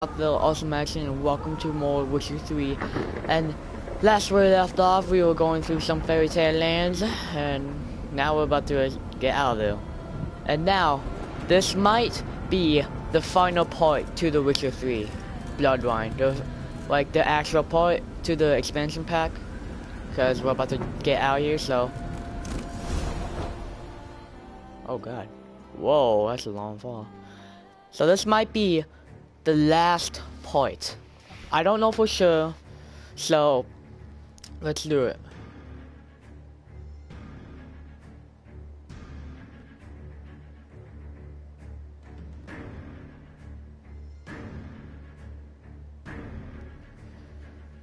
Upville, Awesome Action, and welcome to more Witcher 3. And last where we left off, we were going through some fairy tale lands, and now we're about to get out of there. And now, this might be the final part to the Witcher 3 Bloodwine. Like the actual part to the expansion pack, because we're about to get out of here, so... Oh god. Whoa, that's a long fall. So this might be the last part. I don't know for sure, so let's do it.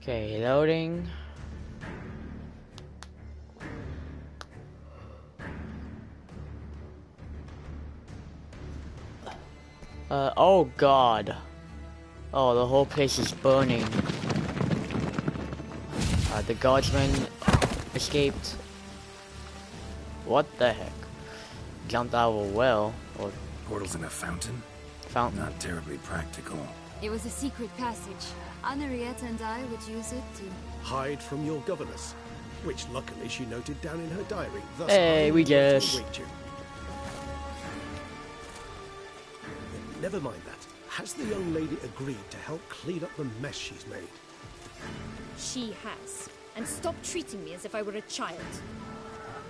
Okay, loading. Oh god. Oh, the whole place is burning. The guardsman escaped. What the heck? Jumped out of a well. Or portals in a fountain? Fountain. Not terribly practical. It was a secret passage. Henriette and I would use it to hide from your governess, which luckily she noted down in her diary. Thus hey, we just... Never mind that. Has the young lady agreed to help clean up the mess she's made? She has. And stop treating me as if I were a child.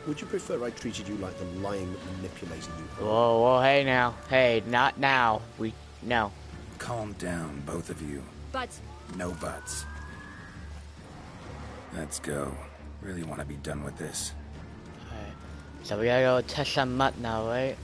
Would you prefer I treated you like the lying, manipulating you? Whoa, whoa, hey now. Hey, not now. No. Calm down, both of you. But... No buts. Let's go. Really want to be done with this. Alright. So we gotta go test some mud now, right?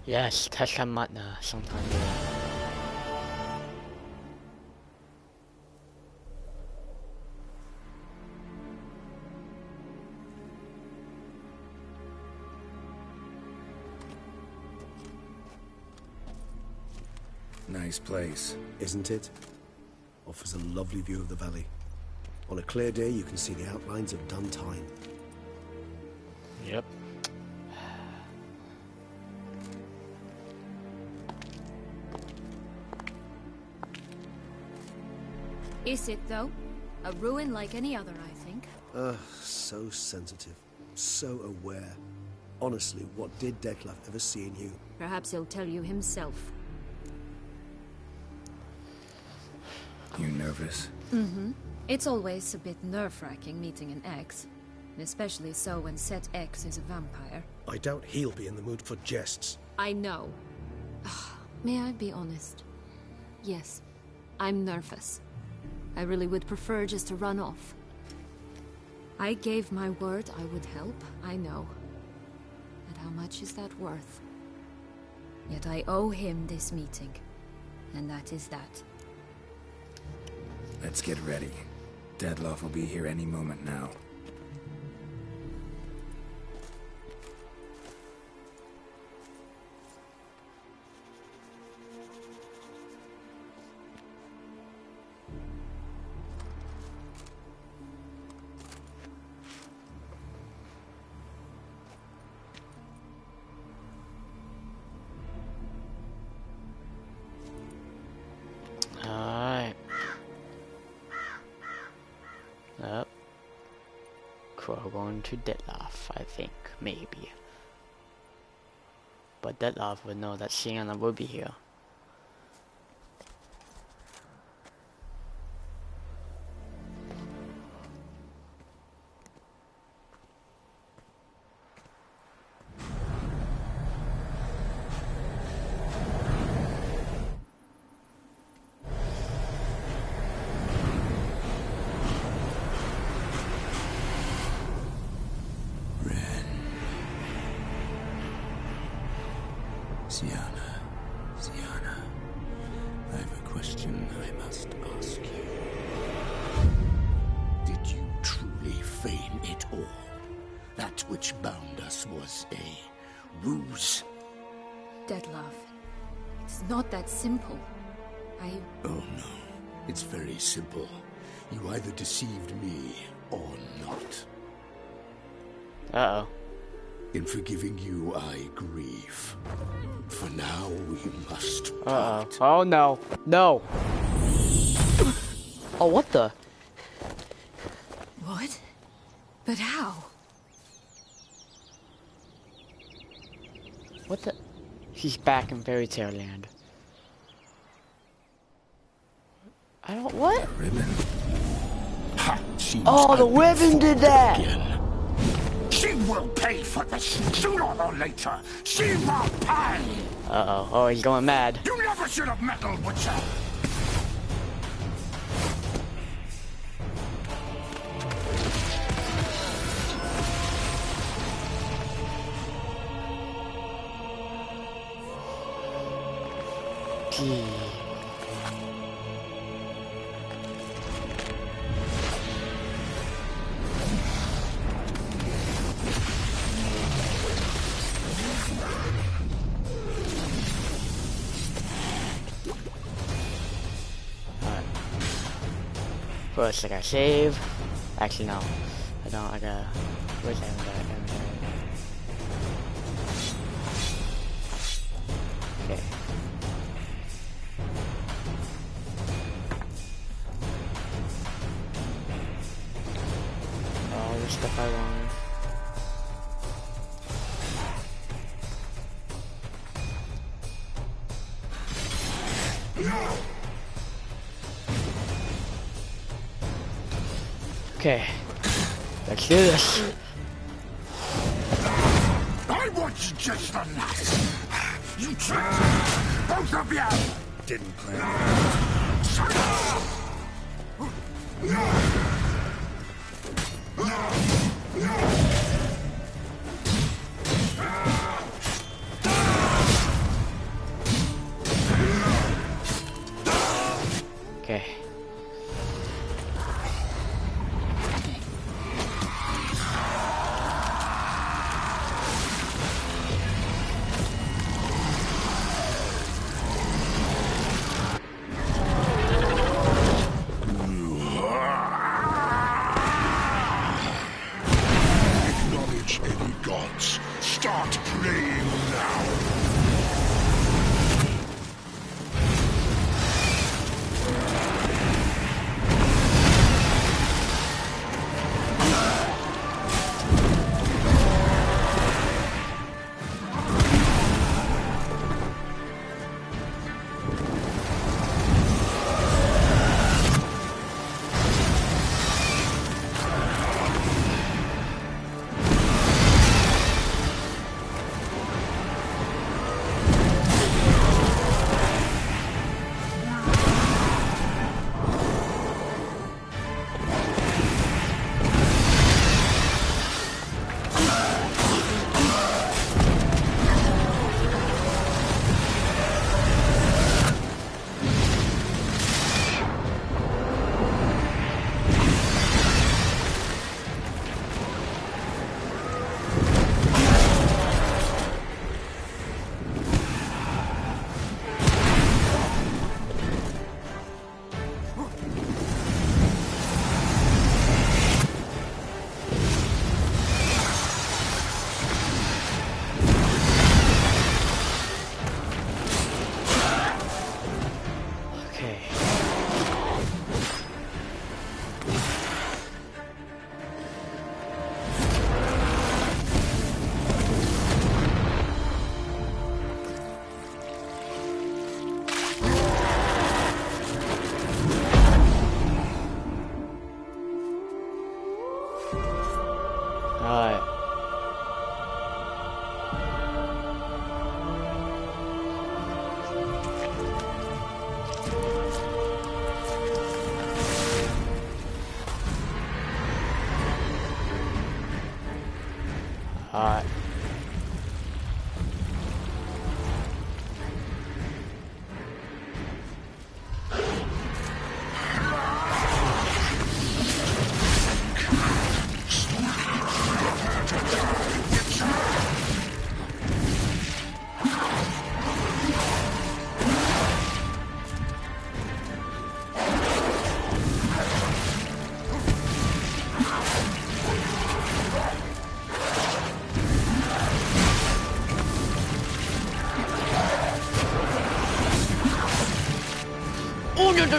Yes, test some mud now sometime. Nice place. Isn't it? Offers a lovely view of the valley. On a clear day, you can see the outlines of Duntine. Yep. Is it, though? A ruin like any other, I think. So sensitive. So aware. Honestly, what did Detlef ever see in you? Perhaps he'll tell you himself. You nervous? Mm-hmm. It's always a bit nerve-wracking meeting an ex. Especially so when said ex is a vampire. I doubt he'll be in the mood for jests. I know. May I be honest? Yes, I'm nervous. I really would prefer just to run off. I gave my word I would help, I know. But how much is that worth? Yet I owe him this meeting. And that is that. Let's get ready. Detlef will be here any moment now. Alright. Yep. Crow going to Detlef, I think. Maybe. But Detlef would know that Sienna would be here. question I must ask you. Did you truly feign it all? That which bound us was a ruse? Dead love. It's not that simple. Oh no, it's very simple. You either deceived me or not. Uh-oh. In forgiving you, I grieve. For now, we must Uh-oh. part. Oh, no. No. Oh, what the? What? But how? What the? She's back in Fairy Tale Land. I don't... What? Ribbon. Ha! Oh, the ribbon did that! Again. She will pay for this, sooner or later. She will pay! Uh-oh. Oh, he's going mad. You never should have meddled with her! Gee. First, I gotta save. Actually, no. I don't. I gotta. Where's that? Okay. All the stuff I want. Okay, let's do this. I want you just for that. You tricked me, both of you! Didn't plan. Okay. Acknowledge any gods. Start praying now. Alright. Alright.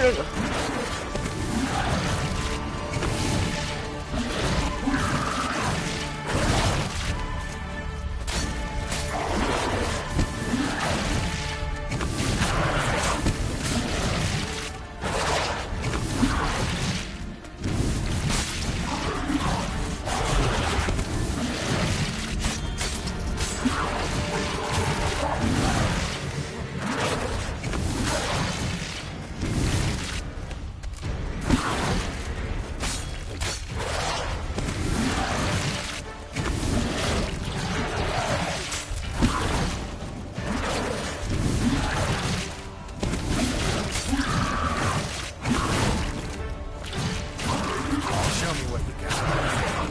Ugh. Show me what you got.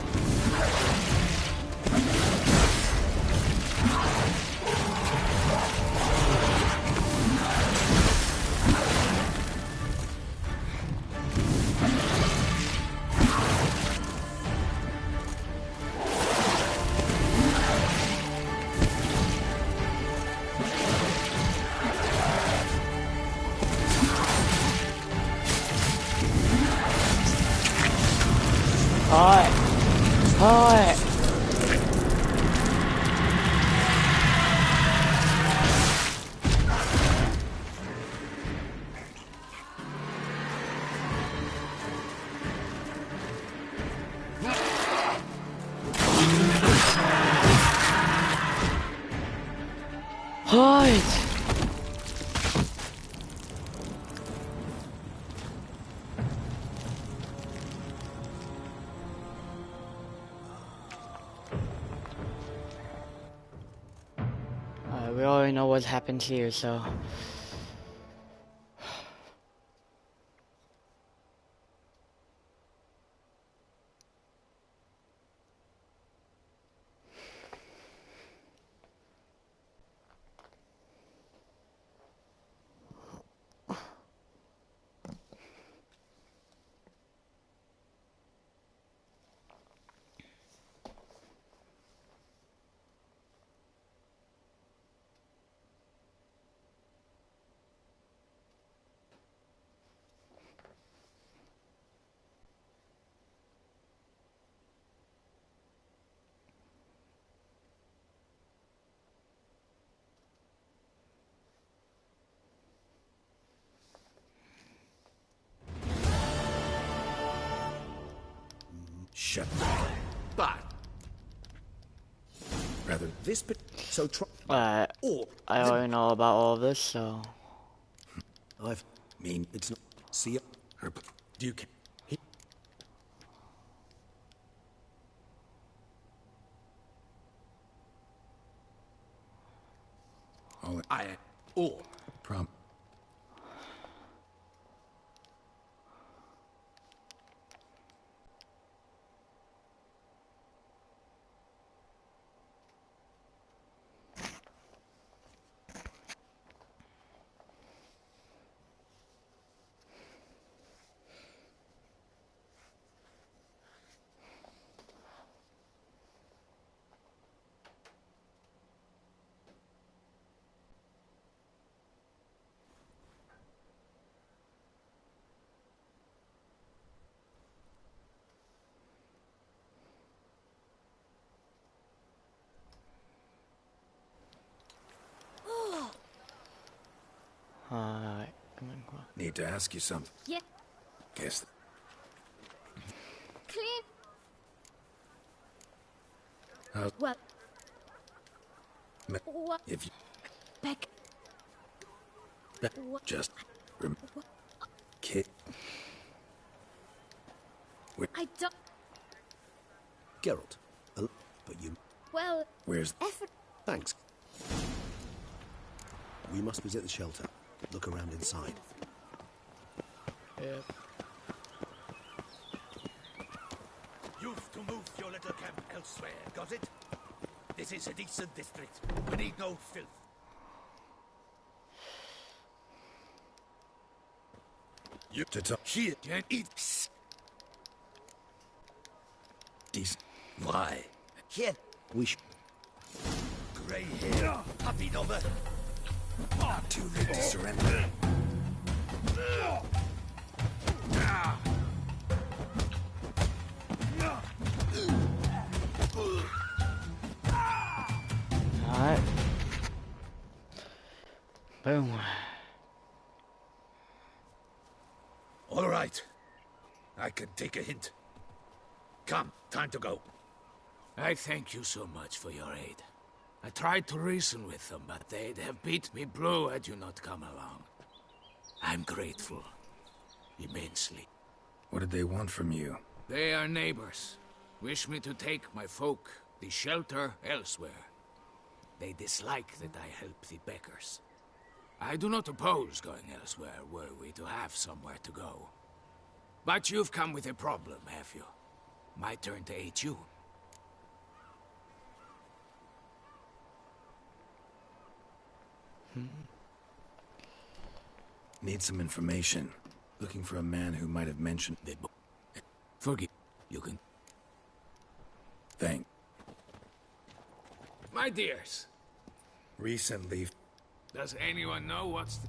Alright. Alright. Alright. We already know what happened here, so... Shut but rather this bit so or I already know about all of this, so... I've mean it's not see her Duke he All I or prom. Alright. Need to ask you something. Yeah. Guess. Clear. How? Well. Me- What? If you Back. What? just kid. I don't. Geralt but you Well. Where's Effort. thanks. We must visit the shelter. Look around inside. Yep. You've to move your little camp elsewhere, got it? This is a decent district. We need no filth. you to talk? Here and eat. Decent. Why? Here. We should Grey hair. Puppy number. Not too late to surrender. All right. I can take a hint. Come, time to go. I thank you so much for your aid. I tried to reason with them, but they'd have beat me blue had you not come along. I'm grateful. Immensely. What did they want from you? They are neighbors. Wish me to take my folk, the shelter, elsewhere. They dislike that I help the beggars. I do not oppose going elsewhere, were we to have somewhere to go. But you've come with a problem, have you? My turn to aid you. Need some information. Looking for a man who might have mentioned... Forgive. You can... Thank. My dears, Recently... does anyone know what's...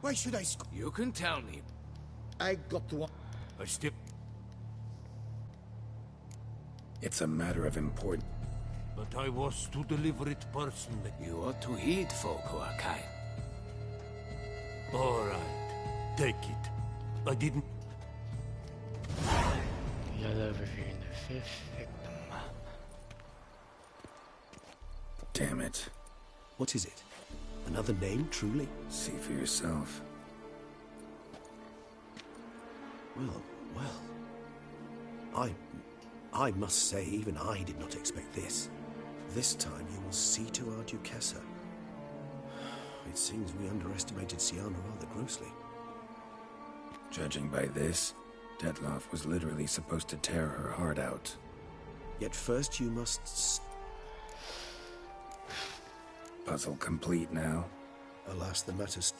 Why should I You can tell me. I got to... I still... It's a matter of importance. But I was to deliver it personally. You ought to heed folk who are kind. All right, take it. I didn't... You'll overhear the fifth victim. Damn it. What is it? Another name, truly? See for yourself. Well. I must say, even I did not expect this. This time you will see to our Duchessa. It seems we underestimated Siana rather grossly. Judging by this, Detloff was literally supposed to tear her heart out. Yet first you must... Puzzle complete now. Alas, the matter's...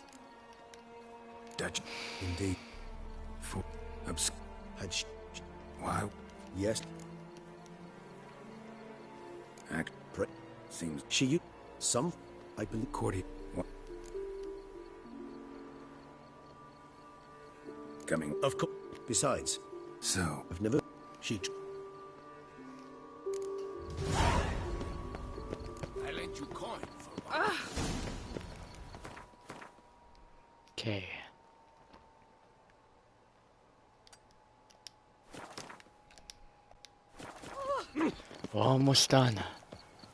Dutch. Indeed. For... Had she... Why? Yes. Act... Seems... She... Some... I believe... Cordy... What? Coming... Of course. Besides... So... I've never... She... I lent you coin for one. Okay. We're almost done.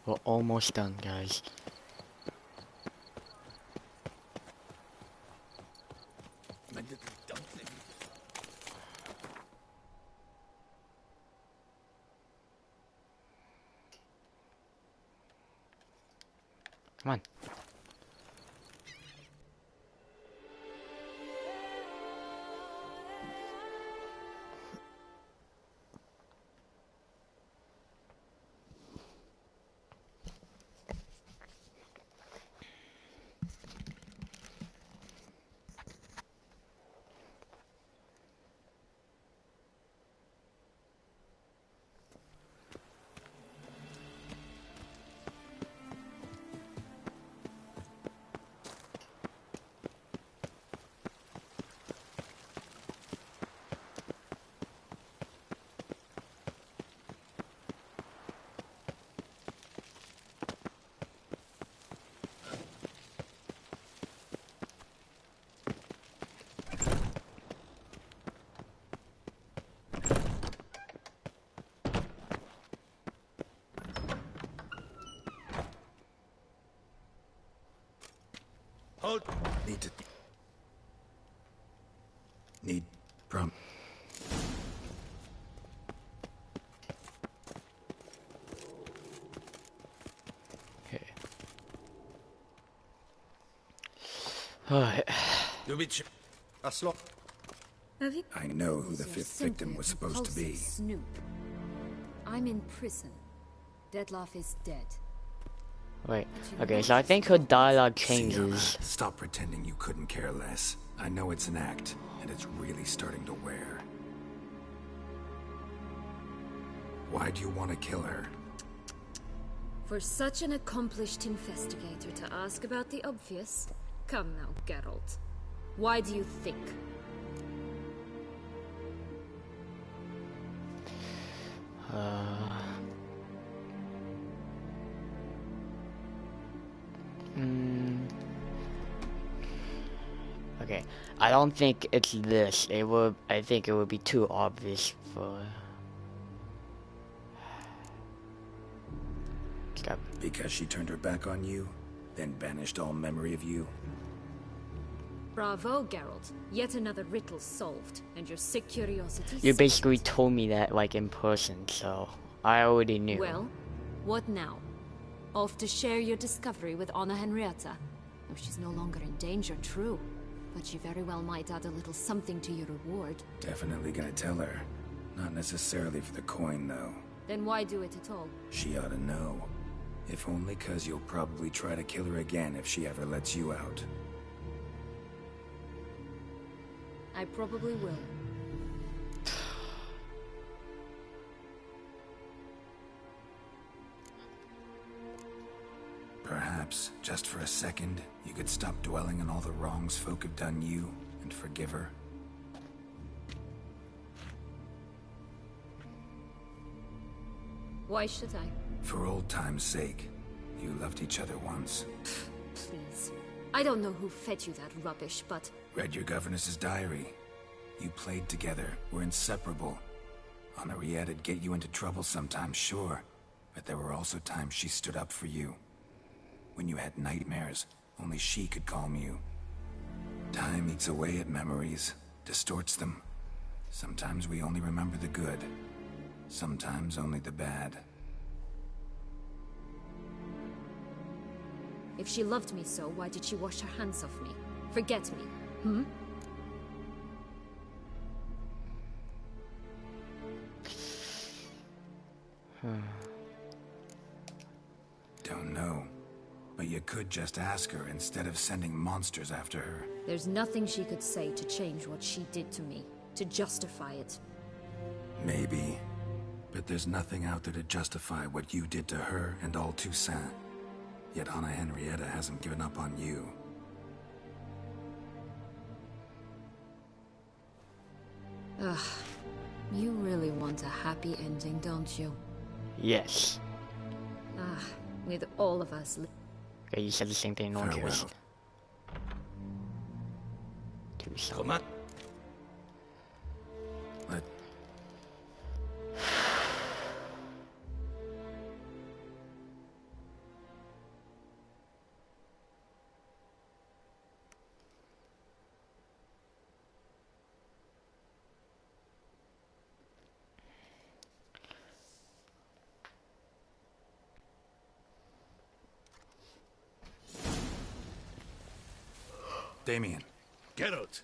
We're almost done, guys. My little dumpling. Come on. Hold. Need to... Need... Prom... Okay. Alright. You bitch. A slot. Have you... I know who the You're fifth simply victim a was supposed to be. compulsive Snoop. I'm in prison. Detloff is dead. Wait. Okay, so I think her dialogue Sienna, changes. stop pretending you couldn't care less. I know it's an act, and it's really starting to wear. Why do you want to kill her? For such an accomplished investigator to ask about the obvious? Come now, Geralt. Why do you think? Okay. I don't think it's this. I think it would be too obvious for. Stop. Because she turned her back on you, then banished all memory of you. Bravo, Geralt. Yet another riddle solved, and your sick curiosity. You basically told me that like in person, so I already knew. Well, what now? Off to share your discovery with Anna Henrietta? Oh, she's no longer in danger, true. But she very well might add a little something to your reward. Definitely gonna tell her. Not necessarily for the coin, though. Then why do it at all? She ought to know. If only 'cause you'll probably try to kill her again if she ever lets you out. I probably will. Perhaps, just for a second, you could stop dwelling on all the wrongs folk have done you and forgive her. Why should I? For old time's sake. You loved each other once. Please. I don't know who fed you that rubbish, but... Read your governess's diary. You played together, were inseparable. Henriette'd get you into trouble sometimes, sure. But there were also times she stood up for you. When you had nightmares, only she could calm you. Time eats away at memories, distorts them. Sometimes we only remember the good. Sometimes only the bad. If she loved me so, why did she wash her hands off me? Forget me, hmm? Don't know. But you could just ask her instead of sending monsters after her. There's nothing she could say to change what she did to me, to justify it. Maybe. But there's nothing out there to justify what you did to her and all Toussaint. Yet Anna Henrietta hasn't given up on you. Ugh. You really want a happy ending, don't you? Yes. Ah, with all of us... Okay, you said the same thing, no one cares. Farewell. Come on. Let... Damien. Geralt,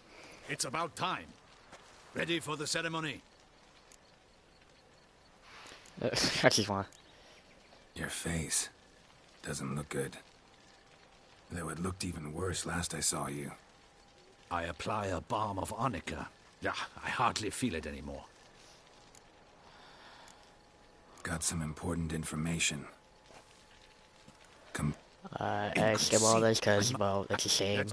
it's about time. Ready for the ceremony? I just want. Your face doesn't look good. Though it looked even worse last I saw you. I apply a balm of Arnica. Yeah, I hardly feel it anymore. Got some important information. I skip all this because, well, it's a shame.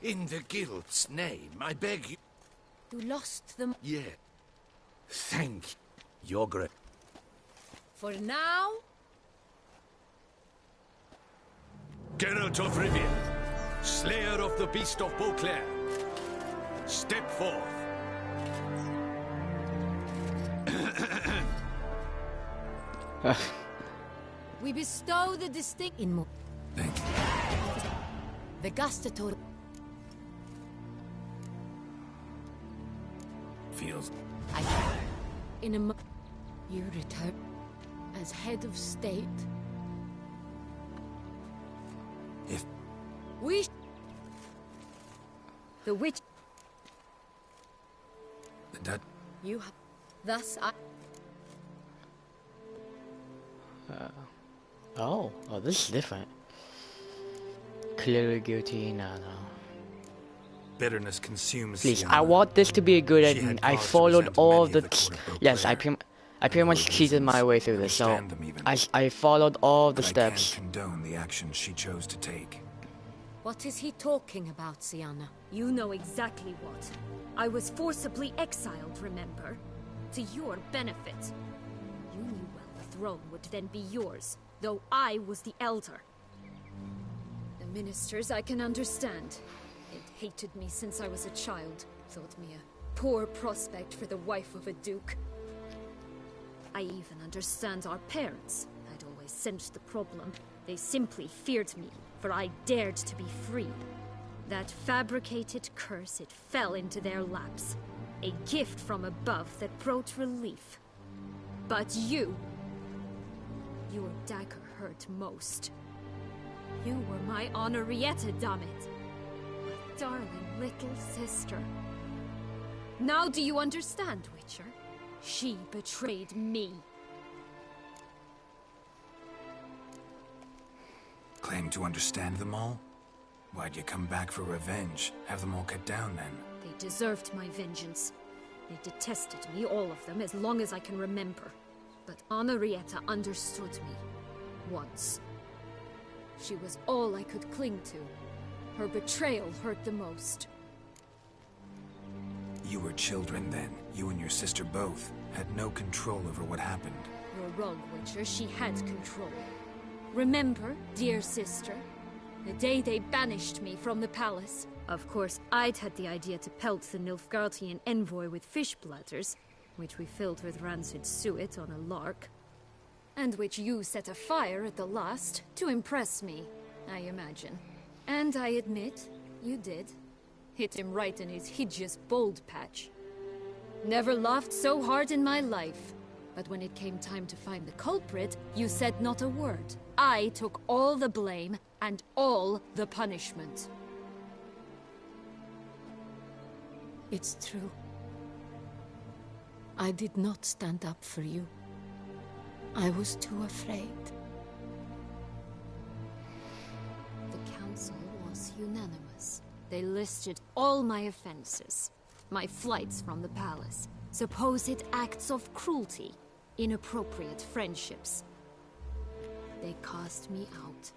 In the guild's name, I beg you... You lost them. Yeah. Thank your great... For now, Geralt of Rivia, Slayer of the Beast of Beauclair, step forth. We bestow the distinct in more. Thank you. The Gastator. Feels... In a you return as head of state. If... We... The witch... That... You have... Thus I... Oh, this is different. clearly guilty. No. Bitterness consumes Please, Sienna. I want this to be a good She ending. had I cause to followed resent all many the... of the court of Yes, I Beauclair. pretty much there were cheated my reasons. way through I this, so understand them even. I followed all the But I steps. can't condone the actions she chose to take. What is he talking about, Sienna? You know exactly what. I was forcibly exiled, remember? To your benefit. You knew well the throne would then be yours, though I was the elder. The ministers I can understand. They'd hated me since I was a child, thought me a poor prospect for the wife of a duke. I even understand our parents. I'd always sensed the problem. They simply feared me, for I dared to be free. That fabricated curse, it fell into their laps. A gift from above that brought relief. But you... your dagger hurt most. You were my Henrietta, damn it. My darling little sister. Now do you understand, Witcher? She betrayed me. Claim to understand them all? Why'd you come back for revenge? Have them all cut down then? They deserved my vengeance. They detested me, all of them, as long as I can remember. But Henrietta understood me. Once. She was all I could cling to. Her betrayal hurt the most. You were children then. You and your sister both had no control over what happened. You're wrong, Witcher. She had control. Remember, dear sister? The day they banished me from the palace. Of course, I'd had the idea to pelt the Nilfgaardian envoy with fish bladders, which we filled with rancid suet on a lark. And which you set afire at the last, to impress me, I imagine. And I admit, you did. Hit him right in his hideous bald patch. Never laughed so hard in my life. But when it came time to find the culprit, you said not a word. I took all the blame and all the punishment. It's true. I did not stand up for you. I was too afraid. The council was unanimous. They listed all my offenses. My flights from the palace, supposed acts of cruelty, inappropriate friendships. They cast me out.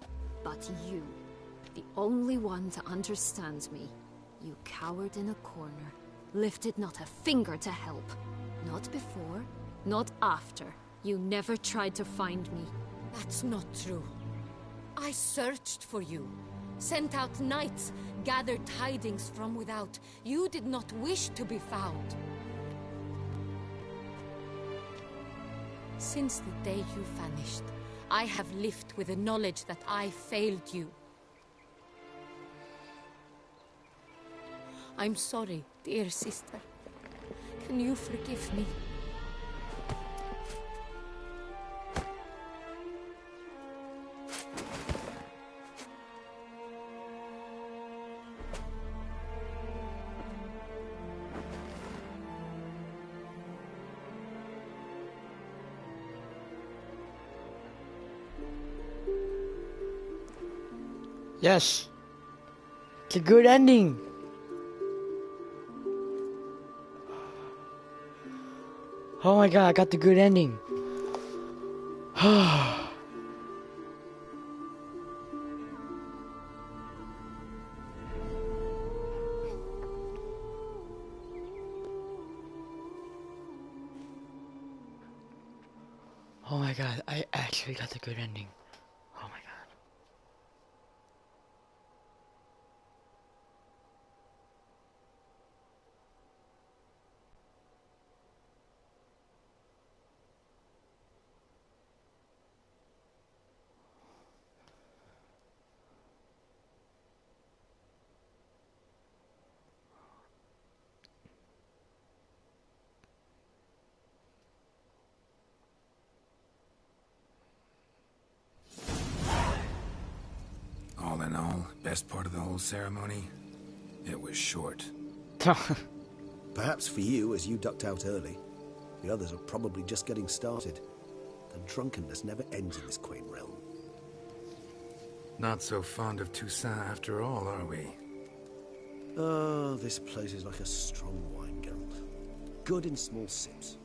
But you, the only one to understand me, you cowered in a corner, lifted not a finger to help. Not before, not after. You never tried to find me. That's not true. I searched for you. Sent out knights, gathered tidings from without. You did not wish to be found. Since the day you vanished, I have lived with the knowledge that I failed you. I'm sorry, dear sister. Can you forgive me? Yes. It's a good ending. Oh my god, I got the good ending. Oh my god, I actually got the good ending. Oh my god. All in all, best part of the whole ceremony? It was short. Perhaps for you, as you ducked out early. The others are probably just getting started. The drunkenness never ends in this quaint realm. Not so fond of Toussaint after all, are we? Oh, this place is like a strong wine, Geralt. Good in small sips.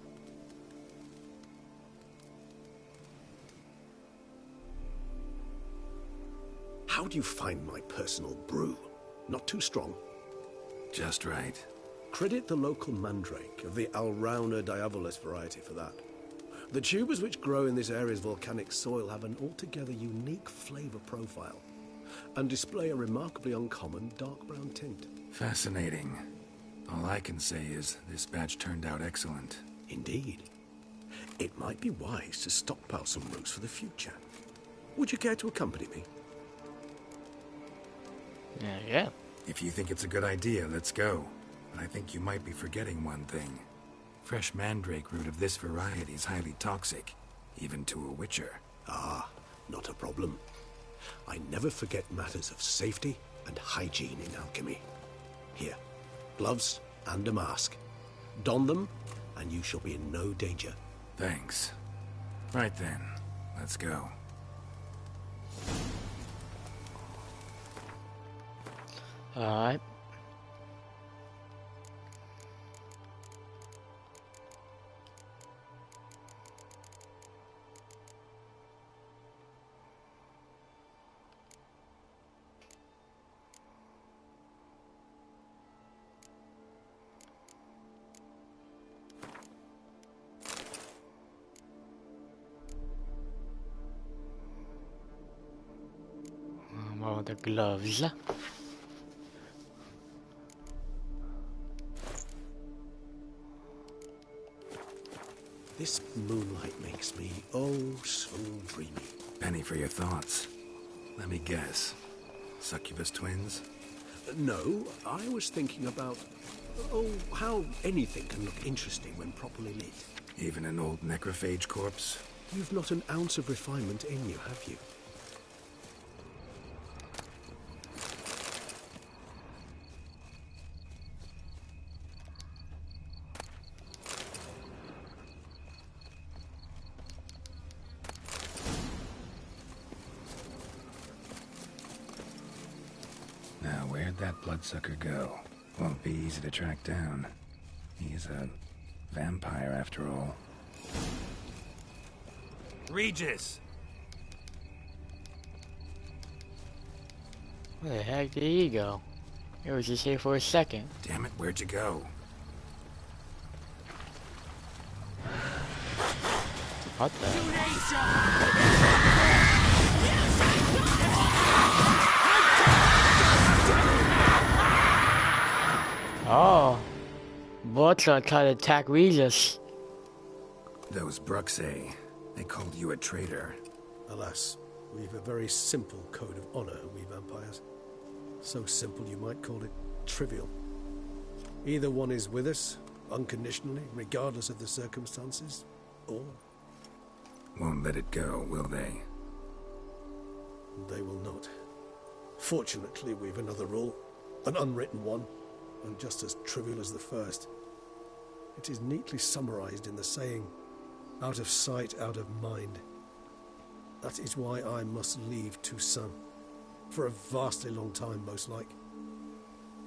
How do you find my personal brew? Not too strong? Just right. Credit the local mandrake of the Alrauna diavolis variety for that. The tubers which grow in this area's volcanic soil have an altogether unique flavour profile and display a remarkably uncommon dark brown tint. Fascinating. All I can say is this batch turned out excellent. Indeed. It might be wise to stockpile some roots for the future. Would you care to accompany me? Yeah. If you think it's a good idea, let's go. But I think you might be forgetting one thing. Fresh mandrake root of this variety is highly toxic, even to a witcher. Ah, not a problem. I never forget matters of safety and hygiene in alchemy. Here, gloves and a mask. Don them, and you shall be in no danger. Thanks. Right then, let's go. Alright. More of the gloves. This moonlight makes me oh so dreamy. Penny for your thoughts. Let me guess. Succubus twins? No, I was thinking about, oh, how anything can look interesting when properly lit. Even an old necrophage corpse? You've not an ounce of refinement in you, have you? Now, where'd that bloodsucker go? Won't be easy to track down. He's a vampire after all. Regis! Where the heck did he go? He was just here for a second. Damn it, where'd you go? What the? Oh. Bloodshot tried to attack Regis. Those Bruxay, they called you a traitor. Alas, we've a very simple code of honor, we vampires. So simple you might call it trivial. Either one is with us, unconditionally, regardless of the circumstances, or Won't let it go, will they? they will not. Fortunately, we've another rule, an unwritten one, and just as trivial as the first. It is neatly summarized in the saying, out of sight, out of mind. That is why I must leave Toussaint. For a vastly long time, most like.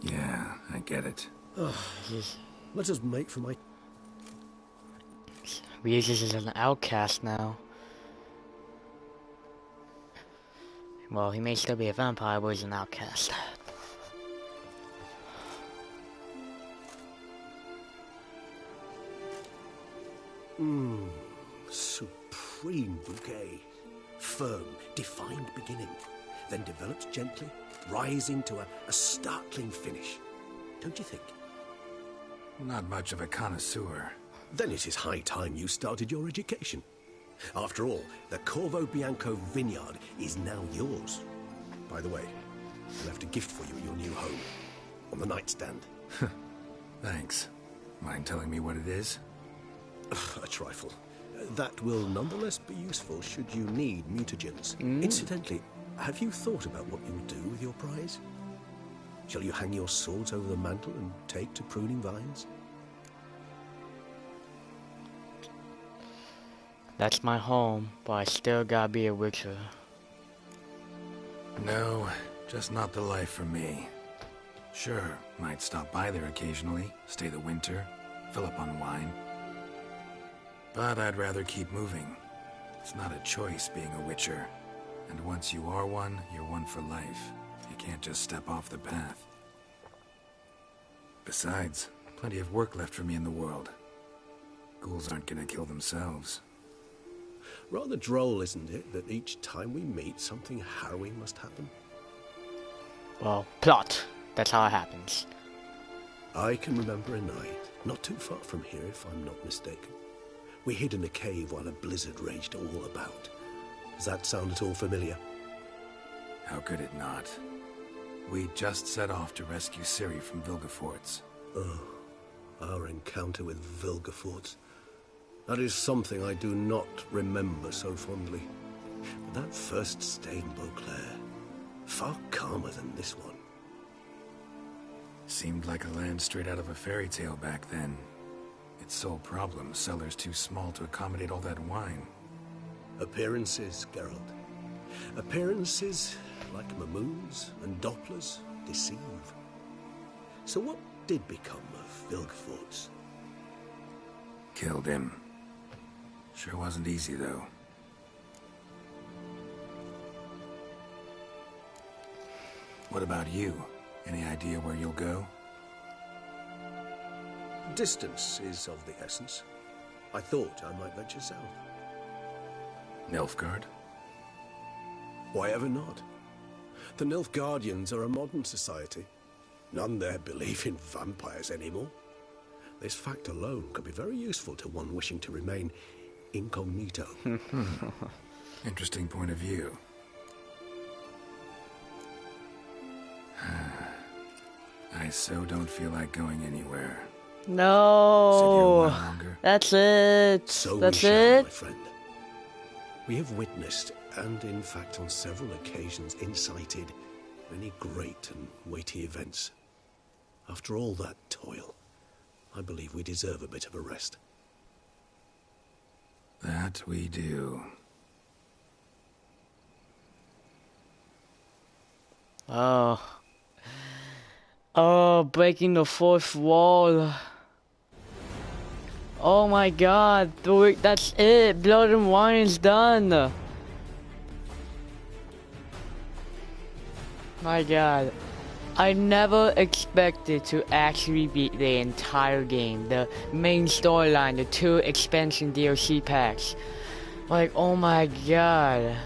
Yeah, I get it. Let us make for my... Regis is an outcast now. Well, he may still be a vampire, but he's an outcast. Supreme bouquet. Firm, defined beginning, then develops gently, rising to a startling finish. Don't you think? Not much of a connoisseur. Then it is high time you started your education. After all, the Corvo Bianco vineyard is now yours. By the way, I left a gift for you at your new home. On the nightstand. Thanks. Mind telling me what it is? A trifle. That will nonetheless be useful should you need mutagens. Incidentally, have you thought about what you'll do with your prize? Shall you hang your swords over the mantle and take to pruning vines? That's my home, but I still gotta be a witcher. No, just not the life for me. Sure, might stop by there occasionally, stay the winter, fill up on wine. But I'd rather keep moving. It's not a choice being a witcher. And once you are one, you're one for life. You can't just step off the path. Besides, plenty of work left for me in the world. Ghouls aren't gonna kill themselves. Rather droll, isn't it, that each time we meet, something harrowing must happen? Well, plot. That's how it happens. I can remember a night, not too far from here if I'm not mistaken. We hid in a cave while a blizzard raged all about. Does that sound at all familiar? How could it not? We just set off to rescue Ciri from Vilgefortz. Oh, our encounter with Vilgefortz. That is something I do not remember so fondly. But that first stay in Beauclair, far calmer than this one. Seemed like a land straight out of a fairy tale back then. Its sole problem, cellars too small to accommodate all that wine. Appearances, Geralt. Appearances, like Mamoons and Dopplers, deceive. So what did become of Vilgefortz? Killed him. Sure wasn't easy, though. What about you? Any idea where you'll go? Distance is of the essence. I thought I might venture south. Nilfgaard? Why ever not? The Nilfgaardians are a modern society. None there believe in vampires anymore. This fact alone could be very useful to one wishing to remain incognito. Interesting point of view. I so don't feel like going anywhere. Sit here a No. while longer. That's it. So That's we shall, it. my friend. We have witnessed, and in fact on several occasions incited, many great and weighty events. After all that toil, I believe we deserve a bit of a rest. That we do. Oh. Oh, breaking the fourth wall. Oh my god, that's it. Blood and Wine is done. My god. I never expected to actually beat the entire game. The main storyline, the 2 expansion DLC packs. Like, oh my god.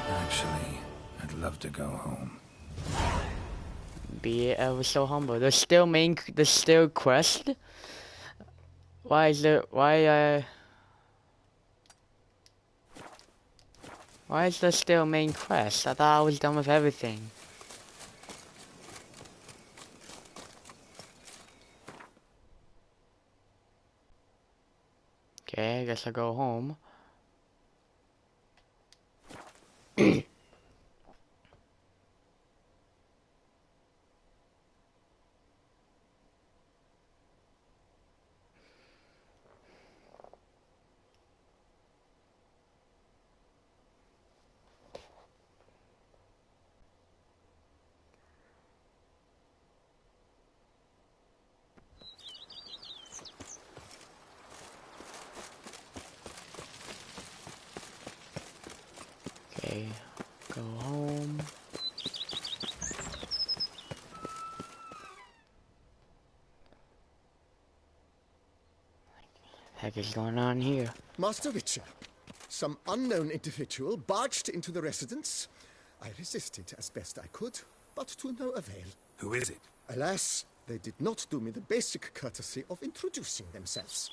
Actually, I'd love to go home. Be ever so humble. There's still quest? Why is there, why is there still main quest? I thought I was done with everything. Okay, I guess I'll go home. Okay, go home. Heck is going on here? Master Witcher, some unknown individual barged into the residence. I resisted as best I could, but to no avail. Who is it? Alas, they did not do me the basic courtesy of introducing themselves.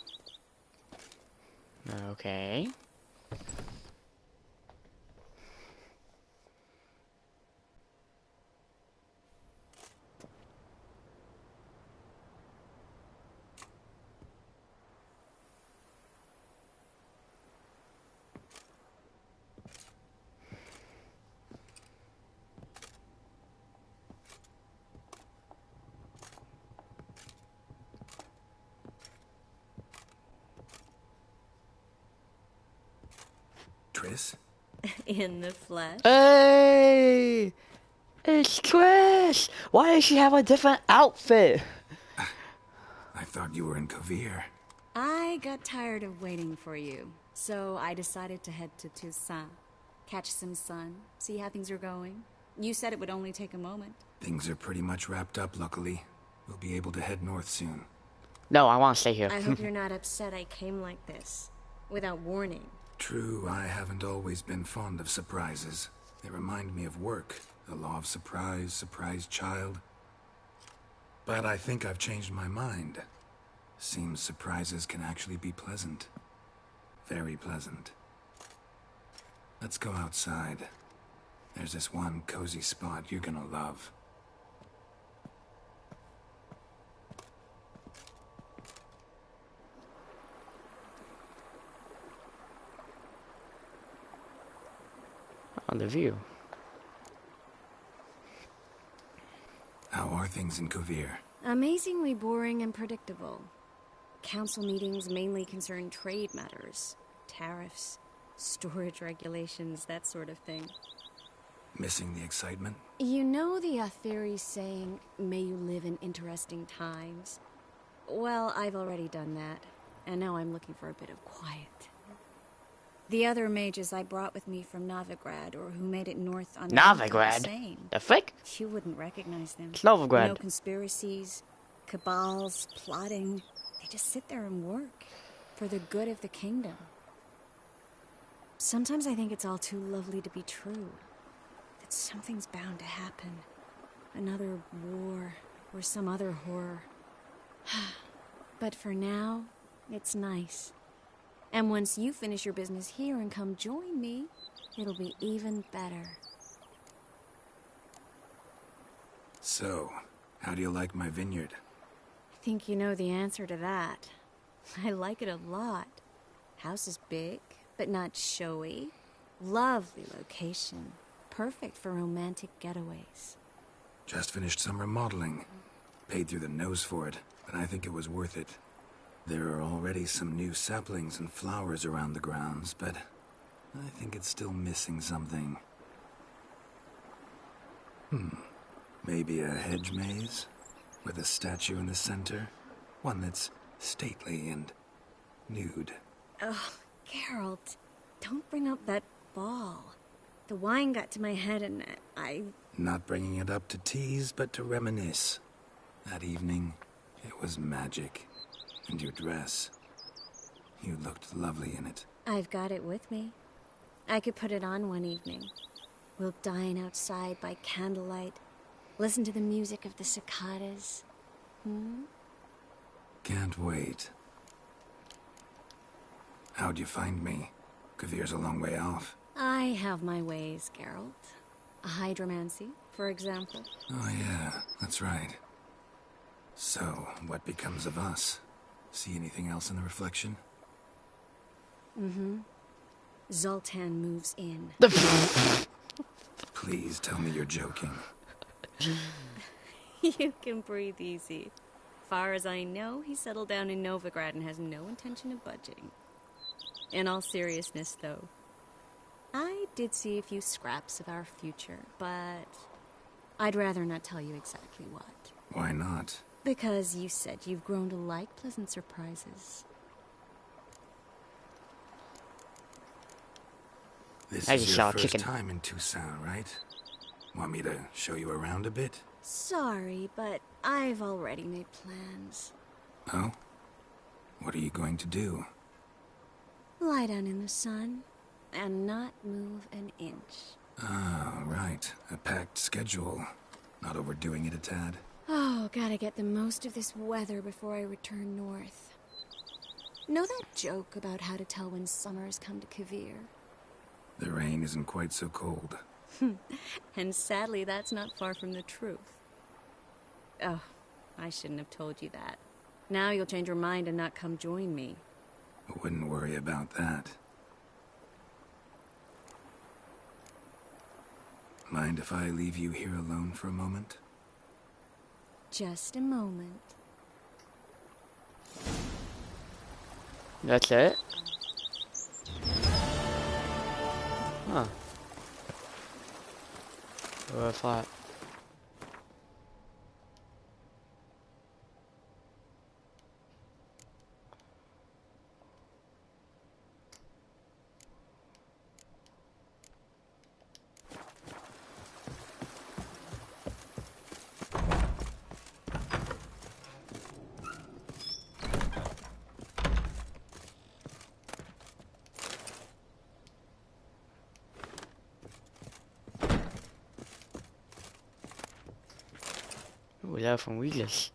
Okay. Triss? In the flesh. Hey! It's Trish! Why does she have a different outfit? I thought you were in Kavir. I got tired of waiting for you, so I decided to head to Toussaint. Catch some sun, see how things are going. You said it would only take a moment. Things are pretty much wrapped up, luckily. We'll be able to head north soon. No, I want to stay here. I hope you're not upset I came like this, without warning. True, I haven't always been fond of surprises. They remind me of work. The law of surprise, surprise child. But I think I've changed my mind. Seems surprises can actually be pleasant. Very pleasant. Let's go outside. There's this one cozy spot you're gonna love. On the view. How are things in Kavir? Amazingly boring and predictable. Council meetings mainly concern trade matters, tariffs, storage regulations, that sort of thing. Missing the excitement? You know the Aetheri's saying, may you live in interesting times? Well, I've already done that, and now I'm looking for a bit of quiet. The other mages I brought with me from Novigrad, or who made it north on Novigrad? The frick? You wouldn't recognize them. It's Novigrad. No conspiracies, cabals, plotting. They just sit there and work for the good of the kingdom. Sometimes I think it's all too lovely to be true. That something's bound to happen. Another war, or some other horror. But for now, it's nice. And once you finish your business here and come join me, it'll be even better. So, how do you like my vineyard? I think you know the answer to that. I like it a lot. House is big, but not showy. Lovely location. Perfect for romantic getaways. Just finished some remodeling. Paid through the nose for it, but I think it was worth it. There are already some new saplings and flowers around the grounds, but I think it's still missing something. Maybe a hedge maze? With a statue in the center? One that's stately and nude. Oh, Geralt, don't bring up that ball. The wine got to my head and I... Not bringing it up to tease, but to reminisce. That evening, it was magic. And your dress. You looked lovely in it. I've got it with me. I could put it on one evening. We'll dine outside by candlelight. Listen to the music of the cicadas. Can't wait. How'd you find me? Kavir's a long way off. I have my ways, Geralt. Hydromancy, for example. Oh yeah, that's right. So, what becomes of us? See anything else in the reflection? Zoltan moves in. Please tell me you're joking. You can breathe easy. Far as I know, he settled down in Novigrad and has no intention of budging. In all seriousness, though, I did see a few scraps of our future, but I'd rather not tell you exactly what. Why not? Because you said you've grown to like pleasant surprises. This I is just your saw a first chicken. time in Toussaint, right? Want me to show you around a bit? Sorry, but I've already made plans. Oh? What are you going to do? Lie down in the sun and not move an inch. Ah, right. A packed schedule. Not overdoing it a tad. Oh, gotta get the most of this weather before I return north. Know that joke about how to tell when summer's come to Kavir? The rain isn't quite so cold. And sadly, that's not far from the truth. Oh, I shouldn't have told you that. Now you'll change your mind and not come join me. I wouldn't worry about that. Mind if I leave you here alone for a moment? Just a moment. That's it? Huh. What I thought. Ooh, that from Regis.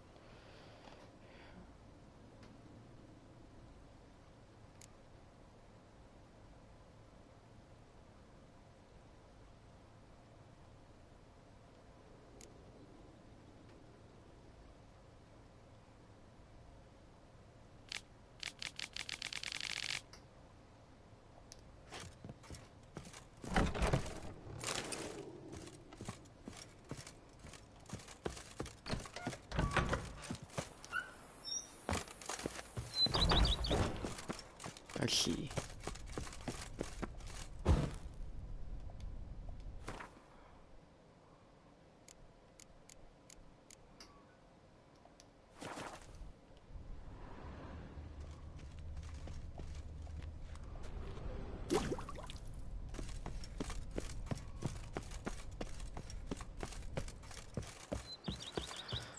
Let's see.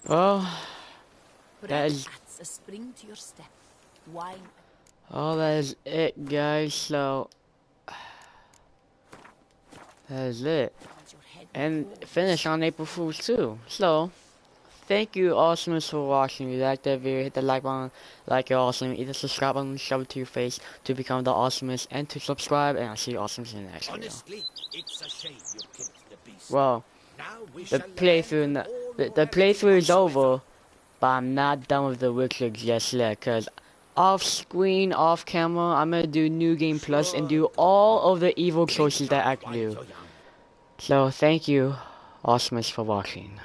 Well, that is a spring to your step. Wine. all that is it, guys. So that is it, and finish on April Fool's too. So thank you, awesomeness, for watching. If you liked that video, hit the like button, like you're awesome. Either subscribe button, shove it to your face to become the awesomest, and to subscribe. And I'll see you awesomeness in the next video. Honestly, it's a shame you killed the beast. Well, Now we the shall playthrough, the playthrough is over, but I'm not done with the Witcher just yet. Cause off screen, off camera, I'm gonna do New Game Plus and do all of the evil choices that I can do. So thank you, awesomeness, for watching.